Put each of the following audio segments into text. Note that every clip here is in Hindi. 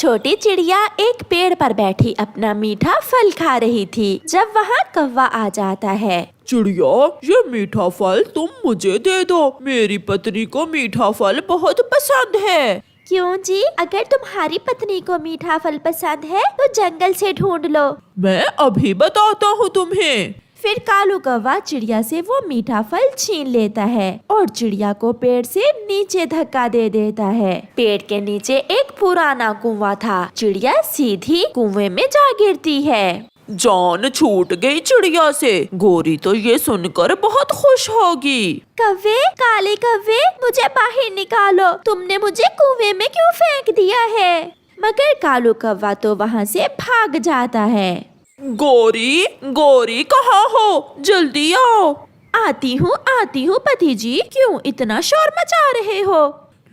छोटी चिड़िया एक पेड़ पर बैठी अपना मीठा फल खा रही थी जब वहाँ कौवा आ जाता है। चिड़िया, ये मीठा फल तुम मुझे दे दो। मेरी पत्नी को मीठा फल बहुत पसंद है। क्यों जी? अगर तुम्हारी पत्नी को मीठा फल पसंद है तो जंगल से ढूंढ लो। मैं अभी बताता हूँ तुम्हें। फिर कालू कौवा चिड़िया से वो मीठा फल छीन लेता है और चिड़िया को पेड़ से नीचे धक्का दे देता है। पेड़ के नीचे एक पुराना कुआं था। चिड़िया सीधी कुएं में जा गिरती है। जान छूट गई चिड़िया से। गोरी तो ये सुनकर बहुत खुश होगी। कौवे, काले कौवे, मुझे बाहर निकालो। तुमने मुझे कुएं में क्यों फेंक दिया है? मगर कालू कौवा तो वहाँ से भाग जाता है। गोरी, गोरी कहाँ हो? जल्दी आओ। आती हूँ पति जी। क्यों इतना शोर मचा रहे हो?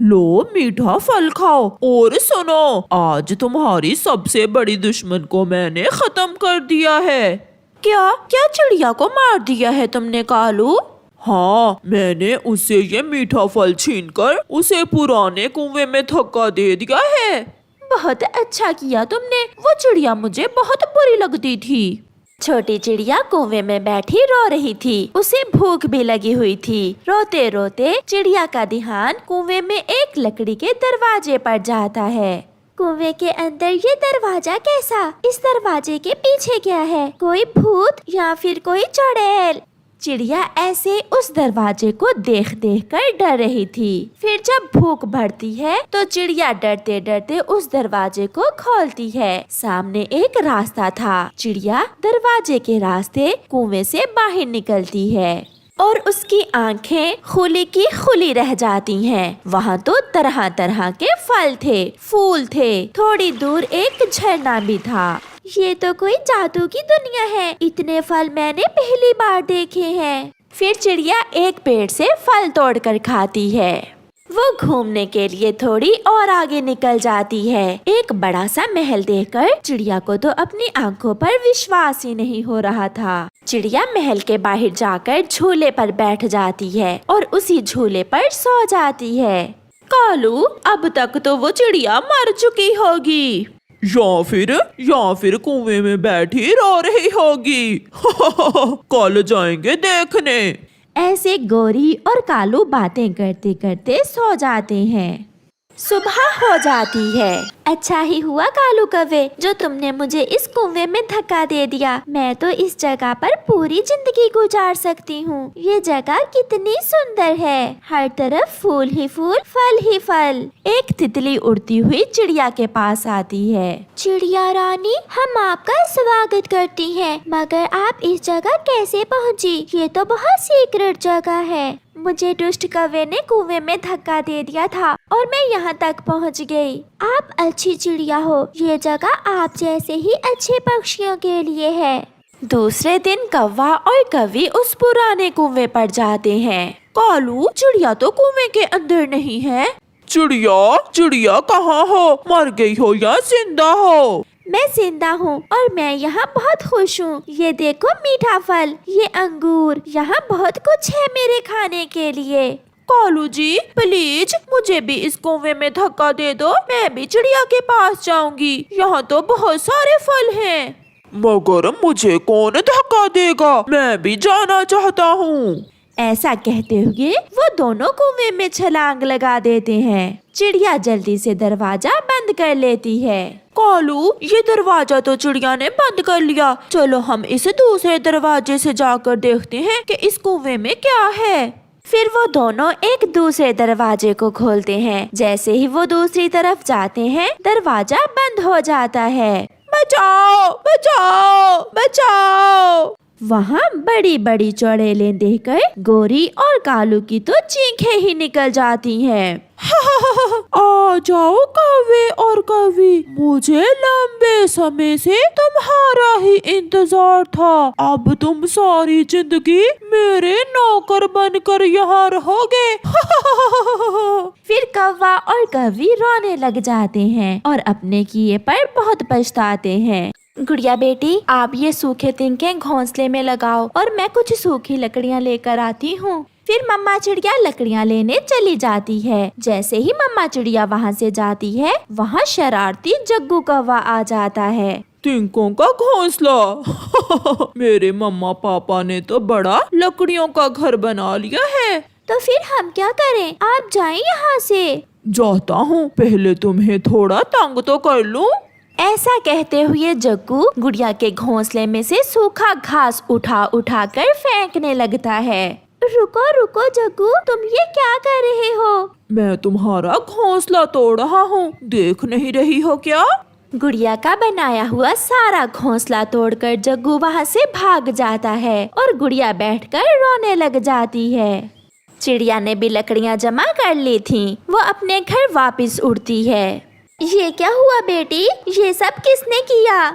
लो, मीठा फल खाओ। और सुनो, आज तुम्हारी सबसे बड़ी दुश्मन को मैंने खत्म कर दिया है। क्या क्या चिड़िया को मार दिया है तुमने कालू? हाँ, मैंने उसे ये मीठा फल छीनकर उसे पुराने कुएं में धक्का दे दिया है। बहुत अच्छा किया तुमने। वो चिड़िया मुझे बहुत बुरी लगती थी। छोटी चिड़िया कुएं में बैठी रो रही थी। उसे भूख भी लगी हुई थी। रोते रोते चिड़िया का ध्यान कुएं में एक लकड़ी के दरवाजे पर जाता है। कुएं के अंदर ये दरवाजा कैसा? इस दरवाजे के पीछे क्या है? कोई भूत या फिर कोई चुड़ैल? चिड़िया ऐसे उस दरवाजे को देख देख कर डर रही थी। फिर जब भूख बढ़ती है तो चिड़िया डरते डरते उस दरवाजे को खोलती है। सामने एक रास्ता था। चिड़िया दरवाजे के रास्ते कुएं से बाहर निकलती है और उसकी आंखें खुली की खुली रह जाती हैं। वहाँ तो तरह तरह के फल थे, फूल थे। थोड़ी दूर एक झरना भी था। ये तो कोई जादू की दुनिया है। इतने फल मैंने पहली बार देखे हैं। फिर चिड़िया एक पेड़ से फल तोड़कर खाती है। वो घूमने के लिए थोड़ी और आगे निकल जाती है। एक बड़ा सा महल देखकर चिड़िया को तो अपनी आंखों पर विश्वास ही नहीं हो रहा था। चिड़िया महल के बाहर जाकर झूले पर बैठ जाती है और उसी झूले पर सो जाती है। कालू, अब तक तो वो चिड़िया मर चुकी होगी या फिर कुएं में बैठी रो रही होगी। कल जाएंगे देखने। ऐसे गोरी और कालू बातें करते करते सो जाते हैं। सुबह हो जाती है। अच्छा ही हुआ कालू कौवे जो तुमने मुझे इस कुएं में धक्का दे दिया। मैं तो इस जगह पर पूरी जिंदगी गुजार सकती हूँ। ये जगह कितनी सुंदर है। हर तरफ फूल ही फूल, फल ही फल। एक तितली उड़ती हुई चिड़िया के पास आती है। चिड़िया रानी, हम आपका स्वागत करती हैं, मगर आप इस जगह कैसे पहुँची? ये तो बहुत सीक्रेट जगह है। मुझे दुष्ट कौवे ने कुएं में धक्का दे दिया था और मैं यहाँ तक पहुँच गई। आप अच्छी चिड़िया हो। ये जगह आप जैसे ही अच्छे पक्षियों के लिए है। दूसरे दिन कौवा और कौवी उस पुराने कुएं पर जाते हैं। कालू, चिड़िया तो कुएं के अंदर नहीं है। चिड़िया कहाँ हो? मर गई हो या जिंदा हो? मैं जिंदा हूँ और मैं यहाँ बहुत खुश हूँ। ये देखो मीठा फल, ये अंगूर, यहाँ बहुत कुछ है मेरे खाने के लिए। कालू जी, प्लीज मुझे भी इस कुएं में धक्का दे दो। मैं भी चिड़िया के पास जाऊंगी। यहाँ तो बहुत सारे फल हैं। मगर मुझे कौन धक्का देगा? मैं भी जाना चाहता हूँ। ऐसा कहते हुए वो दोनों कुएं में छलांग लगा देते हैं। चिड़िया जल्दी से दरवाजा बंद कर लेती है। कालू, ये दरवाजा तो चिड़िया ने बंद कर लिया। चलो हम इस दूसरे दरवाजे से जाकर देखते हैं कि इस कुएं में क्या है। फिर वो दोनों एक दूसरे दरवाजे को खोलते हैं। जैसे ही वो दूसरी तरफ जाते हैं, दरवाजा बंद हो जाता है। बचाओ, बचाओ, बचाओ। वहाँ बड़ी बड़ी चुड़ैलें देखकर गोरी और कालू की तो चीखें ही निकल जाती हैं। आ जाओ कौवे और कौवी, मुझे लंबे समय से तुम्हारा ही इंतजार था। अब तुम सारी जिंदगी मेरे नौकर बनकर यहाँ रहोगे। फिर कौवा और कौवी रोने लग जाते हैं और अपने किए पर बहुत पछताते हैं। गुड़िया बेटी, आप ये सूखे तिनके घोंसले में लगाओ और मैं कुछ सूखी लकड़ियाँ लेकर आती हूँ। फिर मम्मा चिड़िया लकड़ियाँ लेने चली जाती है। जैसे ही मम्मा चिड़िया वहाँ से जाती है, वहाँ शरारती जग्गू कौवा आ जाता है। तिनकों का घोंसला मेरे मम्मा पापा ने तो बड़ा लकड़ियों का घर बना लिया है। तो फिर हम क्या करें? आप जाएं यहाँ से। जाता हूँ, पहले तुम्हें थोड़ा तंग तो कर लूं। ऐसा कहते हुए जग्गू गुड़िया के घोंसले में से सूखा घास उठा उठा कर फेंकने लगता है। रुको रुको जग्गू, तुम ये क्या कर रहे हो? मैं तुम्हारा घोंसला तोड़ रहा हूँ, देख नहीं रही हो क्या? गुड़िया का बनाया हुआ सारा घोंसला तोड़कर जग्गू वहाँ से भाग जाता है और गुड़िया बैठकर रोने लग जाती है। चिड़िया ने भी लकड़ियाँ जमा कर ली थीं। वो अपने घर वापस उड़ती है। ये क्या हुआ बेटी? ये सब किसने किया?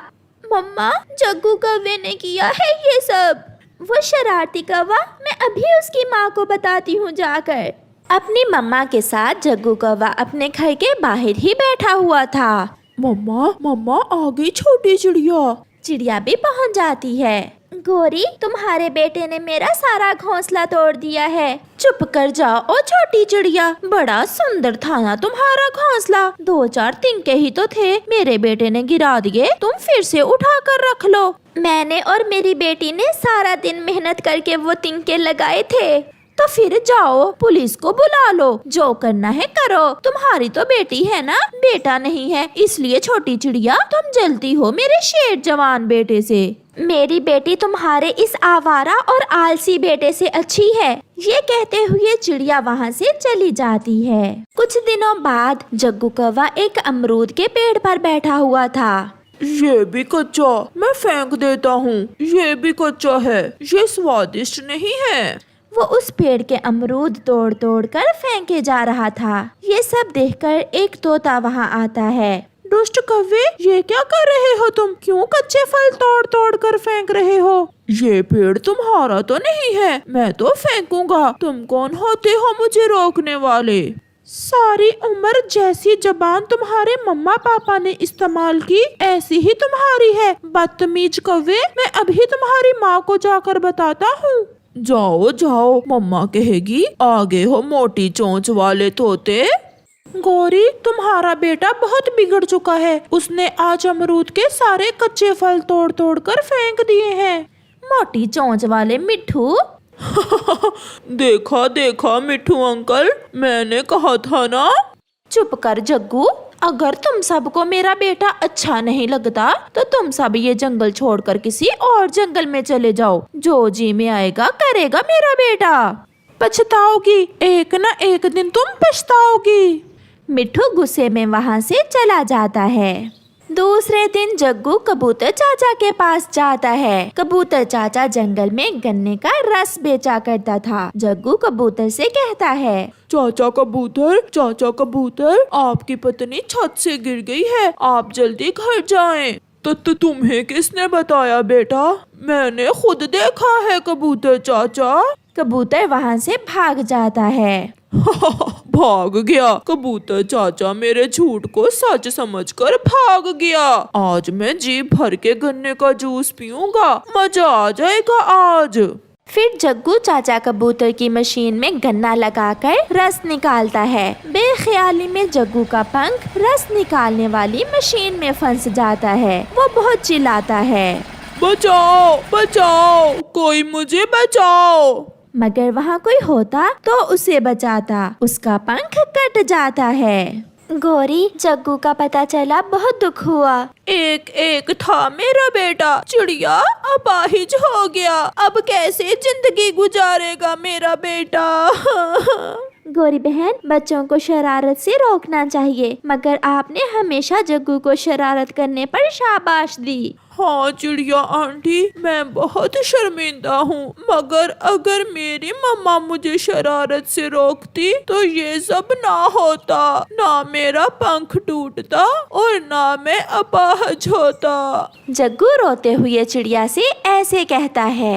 मम्मा, जग्गू कौवे ने किया है ये सब। वो शरारती कौवा, मैं अभी उसकी माँ को बताती हूँ जाकर। अपनी मम्मा के साथ जग्गू कौवा अपने घर के बाहर ही बैठा हुआ था। मम्मा मम्मा आ गई छोटी चिड़िया। चिड़िया भी पहुँच जाती है। गोरी, तुम्हारे बेटे ने मेरा सारा घोंसला तोड़ दिया है। चुप कर जाओ ओ छोटी चिड़िया, बड़ा सुंदर था ना तुम्हारा घोंसला। 2-4 तिनके ही तो थे, मेरे बेटे ने गिरा दिए, तुम फिर से उठा कर रख लो। मैंने और मेरी बेटी ने सारा दिन मेहनत करके वो तिनके लगाए थे। तो फिर जाओ पुलिस को बुला लो, जो करना है करो। तुम्हारी तो बेटी है ना, बेटा नहीं है, इसलिए छोटी चिड़िया तुम जलती हो मेरे शेर जवान बेटे से। मेरी बेटी तुम्हारे इस आवारा और आलसी बेटे से अच्छी है। ये कहते हुए चिड़िया वहाँ से चली जाती है। कुछ दिनों बाद जग्गू कौवा एक अमरूद के पेड़ पर बैठा हुआ था। ये भी कच्चा, मैं फेंक देता हूँ। ये भी कच्चा है, ये स्वादिष्ट नहीं है। वो उस पेड़ के अमरूद तोड़ तोड़ कर फेंके जा रहा था। ये सब देखकर एक तोता वहाँ आता है। दुष्ट कौवे, ये क्या कर रहे हो तुम? क्यों कच्चे फल तोड़ तोड़ कर फेंक रहे हो? ये पेड़ तुम्हारा तो नहीं है, मैं तो फेंकूंगा। तुम कौन होते हो मुझे रोकने वाले? सारी उम्र जैसी जबान तुम्हारे मम्मा पापा ने इस्तेमाल की, ऐसी ही तुम्हारी है। बदतमीज कौवे, मैं अभी तुम्हारी माँ को जाकर बताता हूँ। जाओ जाओ, मम्मा कहेगी आगे हो मोटी चोंच वाले तोते। गौरी, तुम्हारा बेटा बहुत बिगड़ चुका है। उसने आज अमरूद के सारे कच्चे फल तोड़ तोड़ कर फेंक दिए हैं। मोटी चोंच वाले मिट्ठू। देखा देखा मिट्ठू अंकल, मैंने कहा था ना। चुप कर जग्गू, अगर तुम सबको मेरा बेटा अच्छा नहीं लगता तो तुम सब ये जंगल छोड़कर किसी और जंगल में चले जाओ। जो जी में आएगा करेगा मेरा बेटा। पछताओगी, एक न एक दिन तुम पछताओगी। मिट्ठू गुस्से में वहाँ से चला जाता है। दूसरे दिन जग्गू कबूतर चाचा के पास जाता है। कबूतर चाचा जंगल में गन्ने का रस बेचा करता था। जग्गू कबूतर से कहता है, चाचा कबूतर, आपकी पत्नी छत से गिर गई है, आप जल्दी घर जाएं। तो तुम्हें किसने बताया बेटा? मैंने खुद देखा है कबूतर चाचा। कबूतर वहाँ से भाग जाता है। भाग गया कबूतर चाचा, मेरे झूठ को सच समझकर भाग गया। आज मैं जी भर के गन्ने का जूस पीऊंगा, मजा आ जाएगा आज। फिर जग्गू चाचा कबूतर की मशीन में गन्ना लगाकर रस निकालता है। बेख्याली में जग्गू का पंख रस निकालने वाली मशीन में फंस जाता है। वो बहुत चिल्लाता है, बचाओ बचाओ, कोई मुझे बचाओ। मगर वहाँ कोई होता तो उसे बचाता। उसका पंख कट जाता है। गौरी, जग्गू का पता चला, बहुत दुख हुआ। एक एक था मेरा बेटा, चिड़िया अपाहिज हो गया। अब कैसे जिंदगी गुजारेगा मेरा बेटा? गौरी बहन, बच्चों को शरारत से रोकना चाहिए, मगर आपने हमेशा जग्गू को शरारत करने पर शाबाश दी। हाँ चिड़िया आंटी, मैं बहुत शर्मिंदा हूँ, मगर अगर मेरी मम्मा मुझे शरारत से रोकती तो ये सब ना होता, ना मेरा पंख टूटता और ना मैं अपाहज होता। जग्गू रोते हुए चिड़िया से ऐसे कहता है,